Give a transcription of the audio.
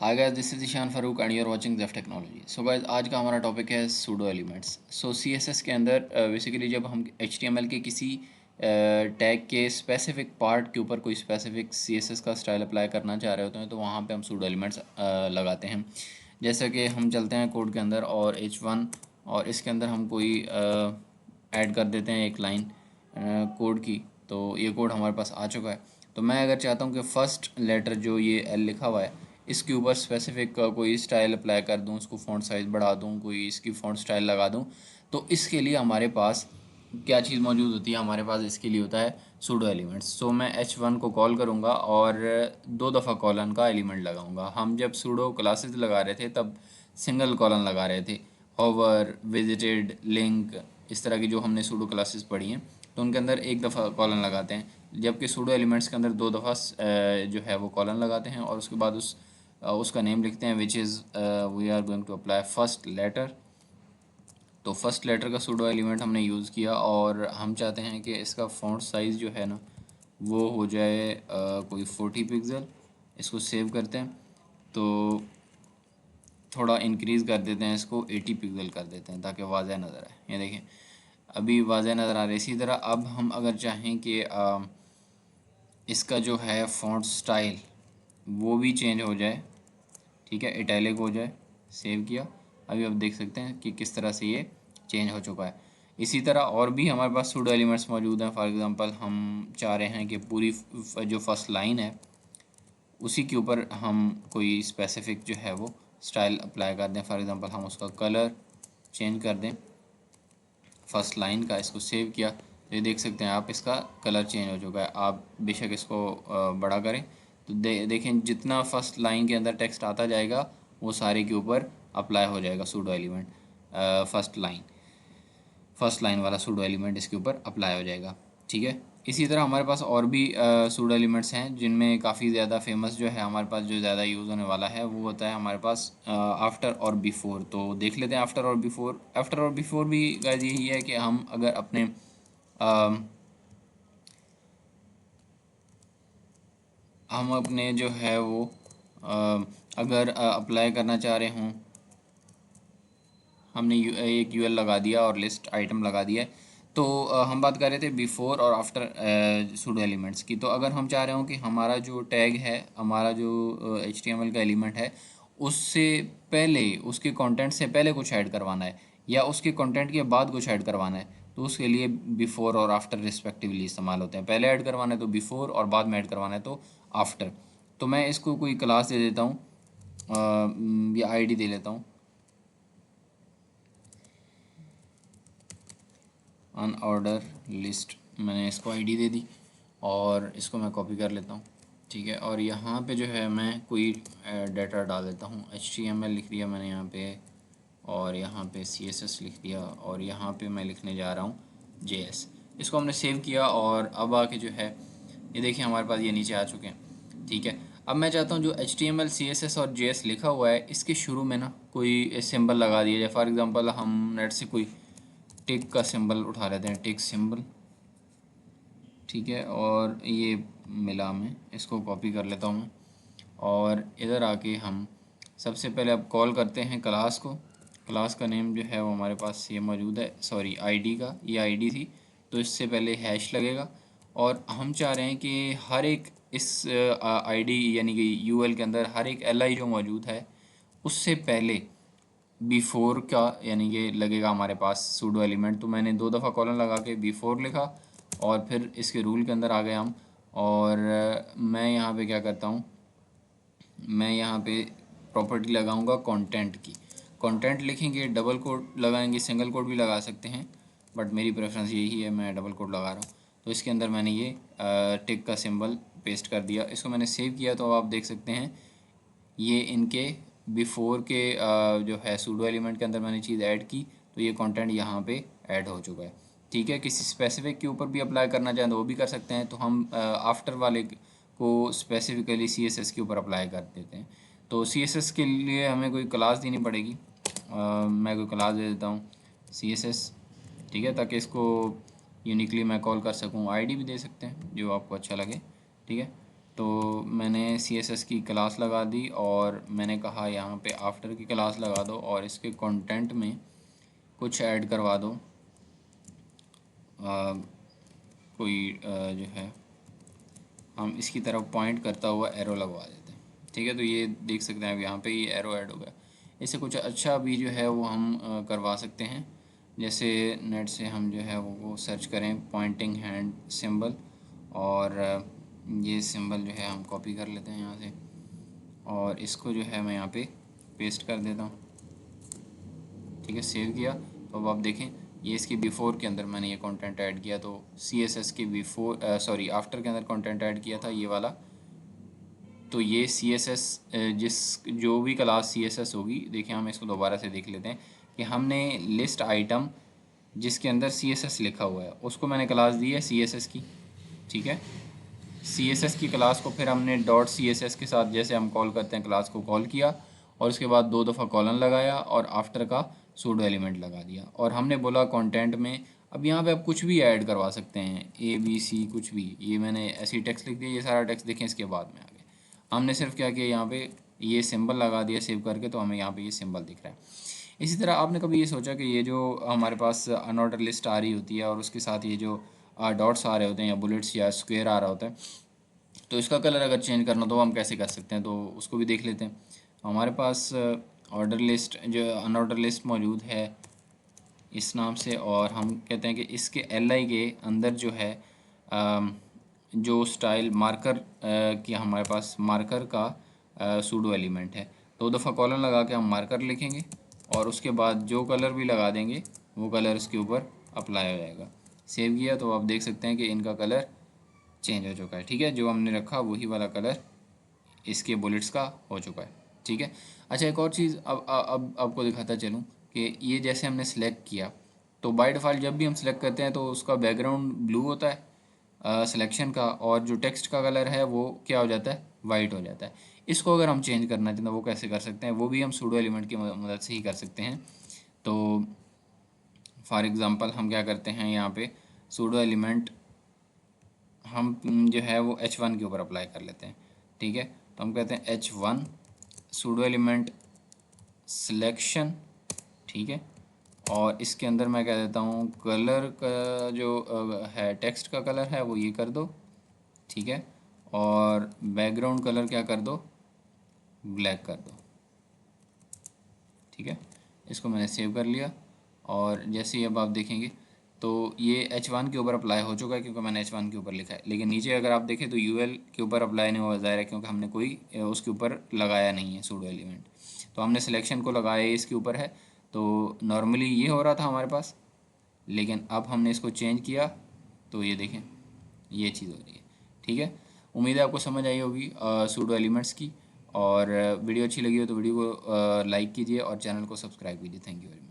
Hi guys, this is Ishan Farooq and you are watching Zeph Technology. So guys, आज का हमारा topic है pseudo elements. सो CSS के अंदर बेसिकली जब हम एचटीएमएल के किसी टैग के स्पेसिफिक पार्ट के ऊपर कोई स्पेसिफिक सीएसएस का स्टाइल अप्लाई करना चाह रहे होते हैं तो वहाँ पे हम सूडो एलिमेंट्स लगाते हैं। जैसा कि हम चलते हैं कोड के अंदर और H1 और इसके अंदर हम कोई ऐड कर देते हैं एक लाइन कोड की। तो ये कोड हमारे पास आ चुका है। तो मैं अगर चाहता हूँ कि फ़र्स्ट लेटर जो ये एल लिखा हुआ है इसके ऊपर स्पेसिफिक कोई स्टाइल अप्लाई कर दूँ, उसको फ़ॉन्ट साइज़ बढ़ा दूँ, कोई इसकी फ़ॉन्ट स्टाइल लगा दूँ, तो इसके लिए हमारे पास क्या चीज़ मौजूद होती है? हमारे पास इसके लिए होता है सूडो एलिमेंट्स। सो मैं H1 को कॉल करूँगा और 2 दफ़ा कॉलन का एलिमेंट लगाऊंगा। हम जब सूडो क्लासेस लगा रहे थे तब सिंगल कॉलन लगा रहे थे। होवर, विजिटेड, लिंक, इस तरह की जो हमने सूडो क्लासेस पढ़ी हैं तो उनके अंदर 1 दफ़ा कॉलन लगाते हैं, जबकि सूडो एलिमेंट्स के अंदर 2 दफ़ा जो है वो कॉलन लगाते हैं और उसके बाद उसका नेम लिखते हैं which is we are going to apply first letter. तो फर्स्ट लेटर का सूडो एलिमेंट हमने यूज़ किया और हम चाहते हैं कि इसका फ़ॉन्ट साइज़ जो है ना वो हो जाए कोई 40 पिक्सल। इसको सेव करते हैं तो थोड़ा इंक्रीज़ कर देते हैं, इसको 80 पिक्सल कर देते हैं ताकि वाज़ह नज़र आए। ये देखें अभी वाज़ह नज़र आ रहा है। इसी तरह अब हम अगर चाहें कि इसका जो है फ़ॉन्ट स्टाइल वो भी चेंज हो जाए, ठीक है, इटैलिक हो जाए, सेव किया, अभी आप देख सकते हैं कि किस तरह से ये चेंज हो चुका है। इसी तरह और भी हमारे पास सूडो एलिमेंट्स मौजूद हैं। फॉर एग्ज़ाम्पल हम चाह रहे हैं कि पूरी जो फर्स्ट लाइन है उसी के ऊपर हम कोई स्पेसिफिक जो है वो स्टाइल अप्लाई कर दें। फॉर एग्ज़ाम्पल हम उसका कलर चेंज कर दें फर्स्ट लाइन का। इसको सेव किया तो ये देख सकते हैं आप, इसका कलर चेंज हो चुका है। आप बेशक इसको बड़ा करें तो देखें जितना फर्स्ट लाइन के अंदर टेक्स्ट आता जाएगा वो सारे के ऊपर अप्लाई हो जाएगा सूडो एलिमेंट। फर्स्ट लाइन वाला सूडो एलिमेंट इसके ऊपर अप्लाई हो जाएगा, ठीक है। इसी तरह हमारे पास और भी सूडो एलिमेंट्स हैं जिनमें काफ़ी ज़्यादा फेमस जो है हमारे पास, जो ज़्यादा यूज़ होने वाला है वो होता है हमारे पास आफ्टर और बिफोर। तो देख लेते हैं आफ्टर और बिफोर। आफ्टर और बिफोर भी गाइस यही है कि हम अगर अपने जो है वो अगर अप्लाई करना चाह रहे हों, हमने एक यूएल लगा दिया और लिस्ट आइटम लगा दिया है। तो हम बात कर रहे थे बिफ़ोर और आफ्टर सूडो एलिमेंट्स की। तो अगर हम चाह रहे हो कि हमारा जो टैग है, हमारा जो एचटीएमएल का एलिमेंट है, उससे पहले, उसके कंटेंट से पहले कुछ ऐड करवाना है या उसके कंटेंट के बाद कुछ ऐड करवाना है, तो उसके लिए बिफ़ोर और आफ्टर रिस्पेक्टिवली इस्तेमाल होते हैं। पहले ऐड करवाना है तो बिफ़ोर और बाद में ऐड करवाना है तो आफ्टर। तो मैं इसको कोई क्लास दे देता हूँ या आईडी दे लेता हूँ, अनऑर्डर लिस्ट। मैंने इसको आईडी दे दी और इसको मैं कॉपी कर लेता हूँ, ठीक है। और यहाँ पे जो है मैं कोई डाटा डाल देता हूँ। HTML लिख दिया मैंने यहाँ पे और यहाँ पे CSS लिख दिया और यहाँ पे मैं लिखने जा रहा हूँ JS। इसको हमने सेव किया और अब आके जो है ये देखिए हमारे पास ये नीचे आ चुके हैं, ठीक है। अब मैं चाहता हूँ जो HTML CSS और JS लिखा हुआ है इसके शुरू में ना कोई सिंबल लगा दिया जाए। फॉर एग्ज़ाम्पल हम नेट से कोई टिक का सिंबल उठा लेते हैं, टिक सिंबल, ठीक है। और ये मिला, मैं इसको कॉपी कर लेता हूँ मैं और इधर आके हम सबसे पहले अब कॉल करते हैं क्लास को। क्लास का नेम जो है वो हमारे पास ये मौजूद है, सॉरी आईडी का, ये आईडी थी तो इससे पहले हैश लगेगा। और हम चाह रहे हैं कि हर एक इस आईडी यानी कि यूएल के अंदर हर एक एलआई जो मौजूद है उससे पहले बिफोर का यानी कि लगेगा हमारे पास सूडो एलिमेंट। तो मैंने 2 दफ़ा कॉलन लगा के बिफोर लिखा और फिर इसके रूल के अंदर आ गए हम। और मैं यहाँ पे क्या करता हूँ, मैं यहाँ पे प्रॉपर्टी लगाऊंगा कंटेंट की। कंटेंट लिखेंगे, डबल कोट लगाएंगे, सिंगल कोट भी लगा सकते हैं बट मेरी प्रेफरेंस यही है, मैं डबल कोट लगा रहा हूँ। तो इसके अंदर मैंने ये टिक का सिंबल पेस्ट कर दिया। इसको मैंने सेव किया तो आप देख सकते हैं ये इनके बिफोर के जो है सूडो एलिमेंट के अंदर मैंने चीज़ ऐड की तो ये कंटेंट यहाँ पे ऐड हो चुका है, ठीक है। किसी स्पेसिफिक के ऊपर भी अप्लाई करना चाहें तो वो भी कर सकते हैं। तो हम आफ्टर वाले को स्पेसिफिकली CSS के ऊपर अप्लाई कर देते हैं। तो CSS के लिए हमें कोई क्लास देनी पड़ेगी। मैं कोई क्लास दे देता हूँ CSS, ठीक है, ताकि इसको यूनिकली मैं कॉल कर सकूँ। आईडी भी दे सकते हैं जो आपको अच्छा लगे, ठीक है। तो मैंने CSS की क्लास लगा दी और मैंने कहा यहाँ पे आफ्टर की क्लास लगा दो और इसके कंटेंट में कुछ ऐड करवा दो, कोई जो है हम इसकी तरफ पॉइंट करता हुआ एरो लगवा देते हैं। ठीक है, तो ये देख सकते हैं अब यहाँ पे ये एरो ऐड हो गया। इससे कुछ अच्छा भी जो है वो हम करवा सकते हैं। जैसे नेट से हम जो है वो सर्च करें पॉइंटिंग हैंड सिंबल, और ये सिंबल जो है हम कॉपी कर लेते हैं यहाँ से और इसको जो है मैं यहाँ पे पेस्ट कर देता हूँ। ठीक है, सेव किया। तो अब आप देखें ये इसकी बिफ़ोर के अंदर मैंने ये कंटेंट ऐड किया, तो CSS के बिफ़ोर सॉरी आफ्टर के अंदर कंटेंट ऐड किया था ये वाला। तो ये CSS जिस जो भी क्लास CSS होगी, देखिए हम इसको दोबारा से देख लेते हैं कि हमने लिस्ट आइटम जिसके अंदर CSS लिखा हुआ है उसको मैंने क्लास दी है CSS की। ठीक है, CSS की क्लास को फिर हमने डॉट CSS के साथ जैसे हम कॉल करते हैं क्लास को कॉल किया और उसके बाद 2 दफ़ा कॉलन लगाया और आफ्टर का सूडो एलिमेंट लगा दिया और हमने बोला कंटेंट में अब यहाँ पे आप कुछ भी ऐड करवा सकते हैं, ABC कुछ भी। ये मैंने ऐसी टेक्स्ट लिख दिया, ये सारा टेक्स्ट देखें इसके बाद में आ गया। हमने सिर्फ क्या किया यहाँ पे ये सिंबल लगा दिया सेव करके, तो हमें यहाँ पे ये सिंबल दिख रहा है। इसी तरह आपने कभी ये सोचा कि ये जो हमारे पास अनऑर्डर लिस्ट आ रही होती है और उसके साथ ये जो डॉट्स आ रहे होते हैं या बुलेट्स या स्क्वायर आ रहा होता है, तो इसका कलर अगर चेंज करना तो हम कैसे कर सकते हैं, तो उसको भी देख लेते हैं। हमारे पास ऑर्डर लिस्ट जो अनऑर्डर लिस्ट मौजूद है इस नाम से, और हम कहते हैं कि इसके LI के अंदर जो है जो स्टाइल मार्कर की हमारे पास मार्कर का सूडो एलिमेंट है। 2 दफ़ा कॉलन लगा के हम मार्कर लिखेंगे और उसके बाद जो कलर भी लगा देंगे वो कलर इसके ऊपर अप्लाई हो जाएगा। सेव किया तो आप देख सकते हैं कि इनका कलर चेंज हो चुका है। ठीक है, जो हमने रखा वही वाला कलर इसके बुलेट्स का हो चुका है। ठीक है, अच्छा एक और चीज़ अब आपको दिखाता चलूँ कि ये जैसे हमने सेलेक्ट किया तो बाय डिफ़ॉल्ट जब भी हम सेलेक्ट करते हैं तो उसका बैकग्राउंड ब्लू होता है सिलेक्शन का, और जो टेक्स्ट का कलर है वो क्या हो जाता है, वाइट हो जाता है। इसको अगर हम चेंज करना चाहते हैं वो कैसे कर सकते हैं, वो भी हम सूडो एलिमेंट की मदद से ही कर सकते हैं। तो फॉर एग्ज़ाम्पल हम क्या करते हैं, यहाँ पे सूडो एलिमेंट हम जो है वो H1 के ऊपर अप्लाई कर लेते हैं। ठीक है, तो हम कहते हैं H1 सूडो एलिमेंट सिलेक्शन। ठीक है, और इसके अंदर मैं कह देता हूँ कलर का जो है टेक्स्ट का कलर है वो ये कर दो। ठीक है, और बैकग्राउंड कलर क्या कर दो, ब्लैक कर दो। ठीक है, इसको मैंने सेव कर लिया और जैसे ही अब आप देखेंगे तो ये H1 के ऊपर अप्लाई हो चुका है क्योंकि मैंने H1 के ऊपर लिखा है। लेकिन नीचे अगर आप देखें तो UL के ऊपर अप्लाई नहीं हुआ, ज़ाहिर है क्योंकि हमने कोई उसके ऊपर लगाया नहीं है सूडो एलिमेंट। तो हमने सिलेक्शन को लगाया इसके ऊपर है, तो नॉर्मली ये हो रहा था हमारे पास, लेकिन अब हमने इसको चेंज किया तो ये देखें ये चीज़ हो रही है। ठीक है, उम्मीद है आपको समझ आई होगी सूडो एलिमेंट्स की, और वीडियो अच्छी लगी हो तो वीडियो को लाइक कीजिए और चैनल को सब्सक्राइब कीजिए। Thank you very much.